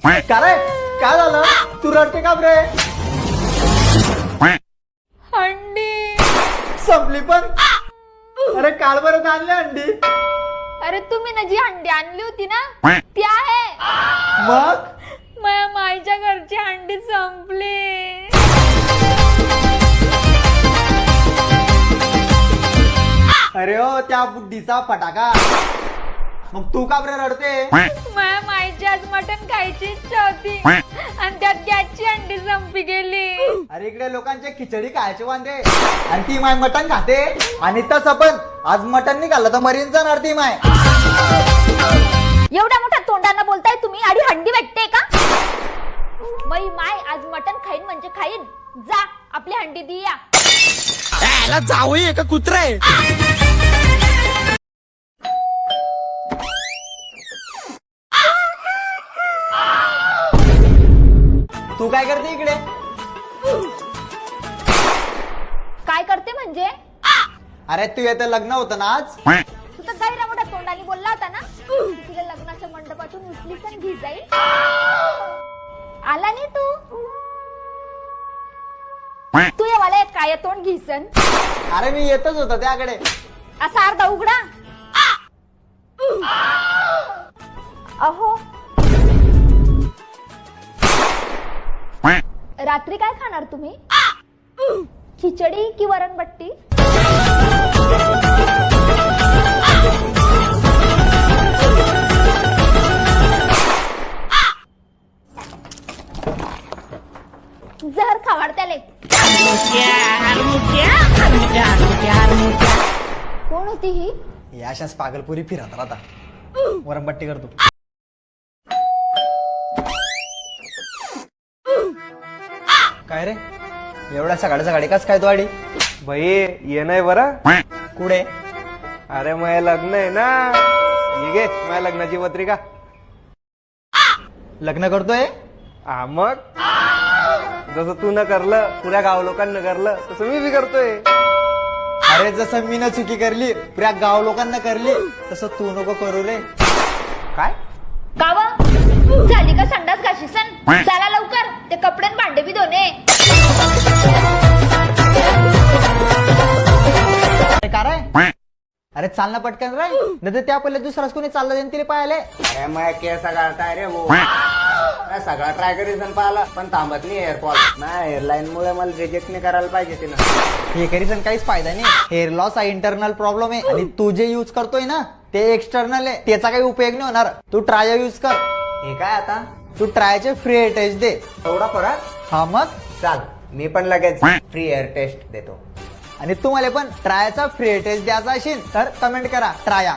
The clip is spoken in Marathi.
का रे काय झालं तू रडते का रे? अंडी. संपली पण. अरे काल बरं आणली अंडी. अरे तुम्ही ना जी अंडी आणली होती ना ती आहे. मग माझ्या माईच्या घरची अंडी संपली. अरे हो त्या बुड्डीचा फटाका. मग तू का बरं रडते? माझ्या माईची आज मटण खायची इच्छा होती आणि त्यात गॅसची अंडी संपी गेली. अरे इकडे लोकांचे खिचडी खायचे वांदे आणि ती माय मटण खाते. आणि तसं पण आज मटण निघालं तर मरीन जाणार ती माय. एवढ्या मोठ्या तोंडानं बोलताय तुम्ही आणि हंडी भेटते का? बाई माय आज मटण खाईन म्हणजे खाईन. जा आपली हंडी दी या. याला जावई का कुत्रा आहे? तू काय करते इकडे? काय करते म्हणजे? अरे तू येतं लग्न होतं ना आज. तू तर गैरा मोठ्या तोंडाने बोलला होता ना तुला लग्नाच्या मंडपातून उचलीस आणि घी जाईल. आला नाही तू ये मला एक काय तोंड घिसन. अरे मी येतच होतो त्याकडे. असा अर्धा उघडा. अहो रात्री काय खाणार तुम्ही? खिचडी की वरणबट्टी? जहर खावाड त्याले. कोण होती ही? या अशाच पागलपुरी फिरत राहता. वरंबट्टी करतो. काय रे एवढ्या सकाळी सकाळी कस काय तू आडी? भाई ये नाही बरं. कुठे? अरे माझ्या लग्न आहे ना. ये घे माझ्या लग्नाची पत्रिका. लग्न करतोय? हा मग जसं तू न करलं पुऱ्या गाव लोकांना करलं तसं मी बी करतोय. अरे जसं मी न चुकी करली पुऱ्या गाव लोकांना करली तसं तू नको करू रे. काय? गाव झाली का संडास घाशीसन? चला लवकर ते कपडे आणि भांडे बी धुणे. का रे? अरे चालना पटकन रे. नाही तर त्या पहिले दुसराच कोणी चाललं जाईन तिला पाहिले. अरे मग केस सगळा रे भाऊ. सगळा ट्राय करीसन पाहिला पण थांबत नाही हेअरफॉल ना. हेअरलाईन मुळे मला रिजेक्ट नाही करायला पाहिजे तिनं. हे करीसन काहीच फायदा नाही. हेअर लॉस हा इंटरनल प्रॉब्लेम आहे आणि तू जे युज करतोय ना ते एक्सटर्नल आहे. त्याचा काही उपयोग नाही होणार. तू ट्राय युज कर. हे काय आता तू ट्रायचे फ्री एअर टेस्ट दे. एवढा फरक? हा मग. चाल मी पण लगेच फ्री एअर टेस्ट देतो. आणि तुम्हाला पण ट्रायचा फ्री टेस्ट द्यायचा असेल तर कमेंट करा ट्राया.